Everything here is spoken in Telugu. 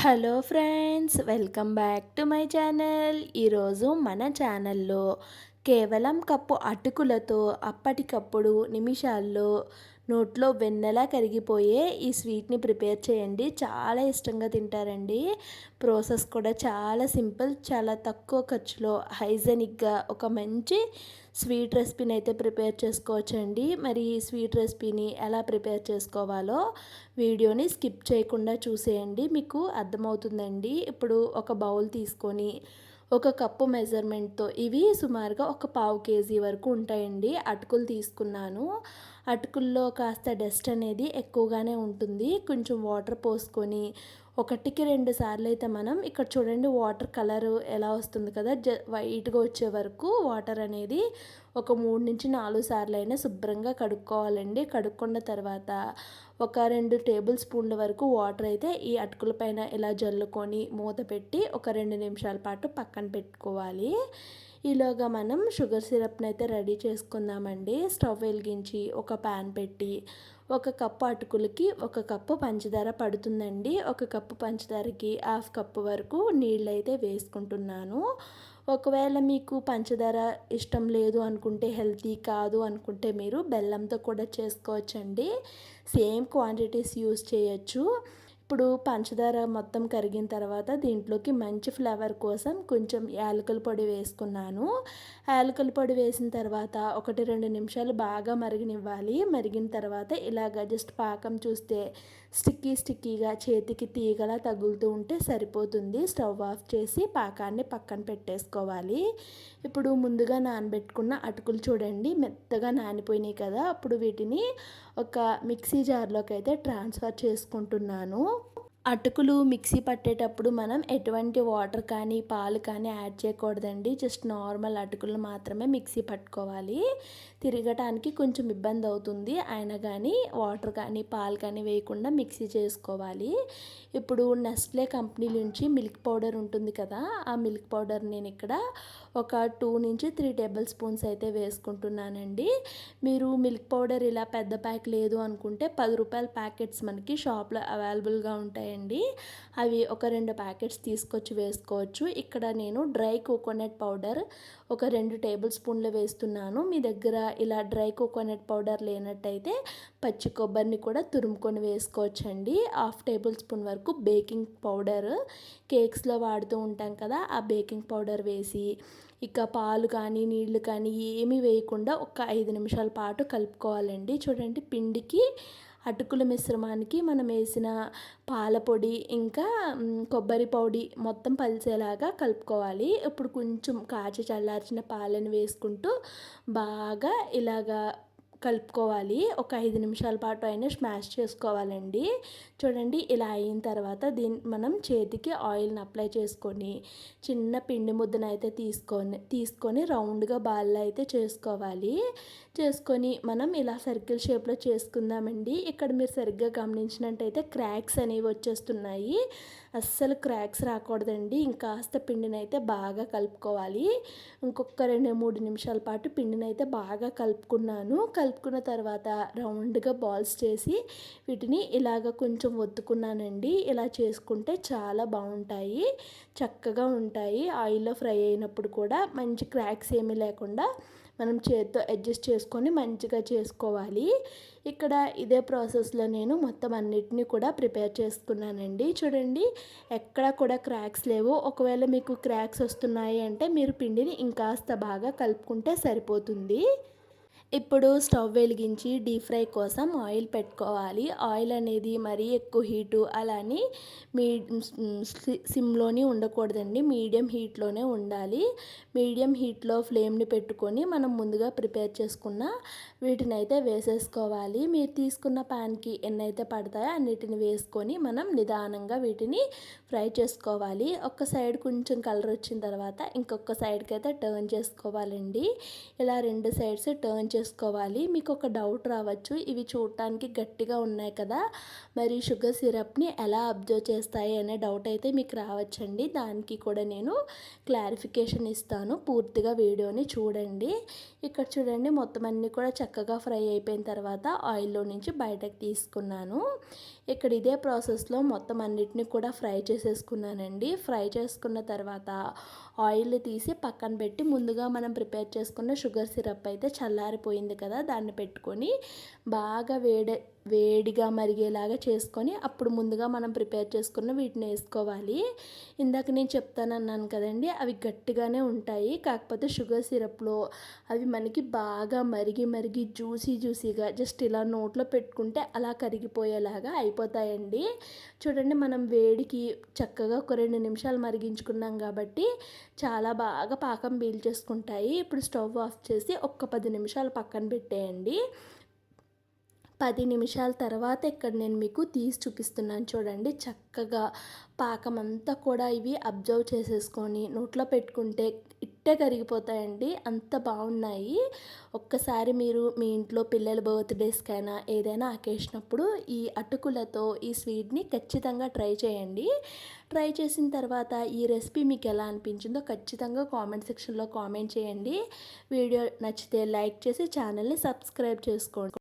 Hello friends, welcome back to my channel. ఈరోజు మన ఛానల్లో కేవలం కప్పు అటుకులతో అప్పటికప్పుడు నిమిషాల్లో నోట్లో వెన్నెలా కరిగిపోయే ఈ స్వీట్ని ప్రిపేర్ చేయండి. చాలా ఇష్టంగా తింటారండి. ప్రాసెస్ కూడా చాలా సింపుల్, చాలా తక్కువ ఖర్చులో హైజెనిక్గా ఒక మంచి స్వీట్ రెసిపీని అయితే ప్రిపేర్ చేసుకోవచ్చండి. మరి ఈ స్వీట్ రెసిపీని ఎలా ప్రిపేర్ చేసుకోవాలో వీడియోని స్కిప్ చేయకుండా చూసేయండి, మీకు అర్థమవుతుందండి. ఇప్పుడు ఒక బౌల్ తీసుకొని ఒక కప్పు మెజర్మెంట్తో ఇవి సుమారుగా ఒక పావు కేజీ వరకు ఉంటాయండి అటుకులు తీసుకున్నాను. అటుకుల్లో కాస్త డస్ట్ అనేది ఎక్కువగానే ఉంటుంది. కొంచెం వాటర్ పోసుకొని ఒకటికి రెండు సార్లు అయితే మనం ఇక్కడ చూడండి వాటర్ కలర్ ఎలా వస్తుంది కదా, వైట్గా వచ్చే వరకు వాటర్ అనేది ఒక 3 నుంచి 4 సార్లు అయినా శుభ్రంగా కడుక్కోవాలండి. కడుక్కున్న తర్వాత ఒక 2 టేబుల్ స్పూన్ల వరకు వాటర్ అయితే ఈ అటుకుల పైన ఇలా జల్లుకొని మూత పెట్టి ఒక 2 నిమిషాల పాటు పక్కన పెట్టుకోవాలి. ఈలోగా మనం షుగర్ సిరప్ని అయితే రెడీ చేసుకుందామండి. స్టవ్ వెలిగించి ఒక ప్యాన్ పెట్టి ఒక కప్పు అటుకులకి ఒక కప్పు పంచదార పడుతుందండి. ఒక కప్పు పంచదారకి హాఫ్ కప్పు వరకు నీళ్ళు అయితే వేసుకుంటున్నాను. ఒకవేళ మీకు పంచదార ఇష్టం లేదు అనుకుంటే, హెల్తీ కాదు అనుకుంటే మీరు బెల్లంతో కూడా చేసుకోవచ్చండి. సేమ్ క్వాంటిటీస్ యూస్ చేయొచ్చు. ఇప్పుడు పంచదార మొత్తం కరిగిన తర్వాత దీంట్లోకి మంచి ఫ్లేవర్ కోసం కొంచెం యాలకుల పొడి వేసుకున్నాను. యాలకుల పొడి వేసిన తర్వాత 1-2 నిమిషాలు బాగా మరిగనివ్వాలి. మరిగిన తర్వాత ఇలాగ జస్ట్ పాకం చూస్తే స్టిక్కీగా చేతికి తీగలా తగులుతూ ఉంటే సరిపోతుంది. స్టవ్ ఆఫ్ చేసి పాకాన్ని పక్కన పెట్టేసుకోవాలి. ఇప్పుడు ముందుగా నానబెట్టుకున్న అటుకులు చూడండి మెత్తగా నానిపోయినాయి కదా. అప్పుడు వీటిని ఒక మిక్సీ జార్లోకి అయితే ట్రాన్స్ఫర్ చేసుకుంటున్నాను. అటుకులు మిక్సీ పట్టేటప్పుడు మనం ఎటువంటి వాటర్ కానీ పాలు కానీ యాడ్ చేయకూడదండి. జస్ట్ నార్మల్ అటుకులు మాత్రమే మిక్సీ పట్టుకోవాలి. తిరగటానికి కొంచెం ఇబ్బంది అవుతుంది, అయినా కానీ వాటర్ కానీ పాలు కానీ వేయకుండా మిక్సీ చేసుకోవాలి. ఇప్పుడు నెస్ట్లే కంపెనీ నుంచి మిల్క్ పౌడర్ ఉంటుంది కదా, ఆ మిల్క్ పౌడర్ నేను ఇక్కడ ఒక 2-3 టేబుల్ స్పూన్స్ అయితే వేసుకుంటున్నానండి. మీరు మిల్క్ పౌడర్ ఇలా పెద్ద ప్యాక్ లేదు అనుకుంటే 10 రూపాయల ప్యాకెట్స్ మనకి షాప్లో అవైలబుల్గా ఉంటాయండి. అవి ఒక 2 ప్యాకెట్స్ తీసుకొచ్చి వేసుకోవచ్చు. ఇక్కడ నేను డ్రై కోకోనట్ పౌడర్ ఒక 2 టేబుల్ స్పూన్లు వేస్తున్నాను. మీ దగ్గర ఇలా డ్రై కోకోనట్ పౌడర్ లేనట్టయితే పచ్చి కొబ్బరిని కూడా తురుముకొని వేసుకోవచ్చండి. హాఫ్ టేబుల్ స్పూన్ వరకు బేకింగ్ పౌడర్, కేక్స్లో వాడుతూ ఉంటాం కదా, ఆ బేకింగ్ పౌడర్ వేసి ఇక పాలు కానీ నీళ్లు కానీ ఏమీ వేయకుండా ఒక 5 నిమిషాల పాటు కలుపుకోవాలండి. చూడండి పిండికి అటుకుల మిశ్రమానికి మనం వేసిన పాల పొడి ఇంకా కొబ్బరి పొడి మొత్తం కలిసేలాగా కలుపుకోవాలి. ఇప్పుడు కొంచెం కాచి చల్లార్చిన పాలను వేసుకుంటూ బాగా ఇలాగా కలుపుకోవాలి. ఒక 5 నిమిషాల పాటు అయినా స్మాష్ చేసుకోవాలండి. చూడండి ఇలా అయిన తర్వాత మనం చేతికి ఆయిల్ని అప్లై చేసుకొని చిన్న పిండి ముద్దను అయితే తీసుకొని రౌండ్గా బాల్లో అయితే చేసుకోవాలి. చేసుకొని మనం ఇలా సర్కిల్ షేప్లో చేసుకుందామండి. ఇక్కడ మీరు సరిగ్గా గమనించినట్టయితే క్రాక్స్ అనేవి వచ్చేస్తున్నాయి. అస్సలు క్రాక్స్ రాకూడదండి. ఇంకాస్త పిండిని అయితే బాగా కలుపుకోవాలి. ఇంకొక 2-3 నిమిషాల పాటు పిండిని అయితే బాగా కలుపుకున్న తర్వాత రౌండ్గా బాల్స్ చేసి వీటిని ఇలాగ కొంచెం ఒత్తుకున్నానండి. ఇలా చేసుకుంటే చాలా బాగుంటాయి, చక్కగా ఉంటాయి. ఆయిల్లో ఫ్రై అయినప్పుడు కూడా మంచి క్రాక్స్ ఏమీ లేకుండా మనం చేత్తో అడ్జస్ట్ చేసుకొని మంచిగా చేసుకోవాలి. ఇక్కడ ఇదే ప్రాసెస్లో నేను మొత్తం అన్నిటినీ కూడా ప్రిపేర్ చేసుకున్నానండి. చూడండి ఎక్కడ కూడా క్రాక్స్ లేవు. ఒకవేళ మీకు క్రాక్స్ వస్తున్నాయి అంటే మీరు పిండిని ఇంకాస్త బాగా కలుపుకుంటే సరిపోతుంది. ఇప్పుడు స్టవ్ వెలిగించి డీప్ ఫ్రై కోసం ఆయిల్ పెట్టుకోవాలి. ఆయిల్ అనేది మరీ ఎక్కువ హీటు అలాని మీ సిమ్లోని ఉండకూడదండి, మీడియం హీట్లోనే ఉండాలి. మీడియం హీట్లో ఫ్లేమ్ని పెట్టుకొని మనం ముందుగా ప్రిపేర్ చేసుకున్న వీటిని అయితే వేసేసుకోవాలి. మీరు తీసుకున్న ప్యాన్కి ఎన్నైతే పడతాయో అన్నిటిని వేసుకొని మనం నిదానంగా వీటిని ఫ్రై చేసుకోవాలి. ఒక సైడ్ కొంచెం కలర్ వచ్చిన తర్వాత ఇంకొక సైడ్కి అయితే టర్న్ చేసుకోవాలండి. ఇలా 2 సైడ్స్ టర్న్ చేసుకోవాలి. మీకు ఒక డౌట్ రావచ్చు, ఇవి చూడటానికి గట్టిగా ఉన్నాయి కదా, మరి షుగర్ సిరప్ని ఎలా అబ్జర్వ్ చేస్తాయి అనే డౌట్ అయితే మీకు రావచ్చండి. దానికి కూడా నేను క్లారిఫికేషన్ ఇస్తాను, పూర్తిగా వీడియోని చూడండి. ఇక్కడ చూడండి మొత్తం అన్నీ కూడా చక్కగా ఫ్రై అయిపోయిన తర్వాత ఆయిల్లో నుంచి బయటకు తీసుకున్నాను. ఇక్కడ ఇదే ప్రాసెస్లో మొత్తం అన్నిటిని కూడా ఫ్రై చేసేసుకున్నానండి. ఫ్రై చేసుకున్న తర్వాత ఆయిల్ తీసి పక్కన పెట్టి ముందుగా మనం ప్రిపేర్ చేసుకున్న షుగర్ సిరప్ అయితే చల్లారిపోయింది కదా, దాన్ని పెట్టుకొని బాగా వేడిగా మరిగేలాగా చేసుకొని అప్పుడు ముందుగా మనం ప్రిపేర్ చేసుకున్న వీటిని వేసుకోవాలి. ఇందాక నేను చెప్తానన్నాను కదండి, అవి గట్టిగానే ఉంటాయి. కాకపోతే షుగర్ సిరప్లో అవి మనకి బాగా మరిగి జ్యూసీగా జస్ట్ ఇలా నోట్లో పెట్టుకుంటే అలా కరిగిపోయేలాగా అయిపోతాయండి. చూడండి, మనం వేడికి చక్కగా ఒక 2 నిమిషాలు మరిగించుకున్నాం కాబట్టి చాలా బాగా పాకం పీల్చేసుకుంటాయి. ఇప్పుడు స్టవ్ ఆఫ్ చేసి ఒక్క 10 నిమిషాలు పక్కన పెట్టేయండి. 10 నిమిషాల తర్వాత ఇక్కడ నేను మీకు తీసి చూపిస్తున్నాను చూడండి. చక్కగా పాకం అంతా కూడా ఇవి అబ్జర్వ్ చేసేసుకొని నోట్లో పెట్టుకుంటే ఇట్టే కరిగిపోతాయండి. అంత బాగున్నాయి. ఒక్కసారి మీరు మీ ఇంట్లో పిల్లల బర్త్డేస్కైనా ఏదైనా అకేషన్ అప్పుడు ఈ అటుకులతో ఈ స్వీట్ని ఖచ్చితంగా ట్రై చేయండి. ట్రై చేసిన తర్వాత ఈ రెసిపీ మీకు ఎలా అనిపించిందో ఖచ్చితంగా కామెంట్ సెక్షన్లో కామెంట్ చేయండి. వీడియో నచ్చితే లైక్ చేసి ఛానల్ని సబ్స్క్రైబ్ చేసుకోండి.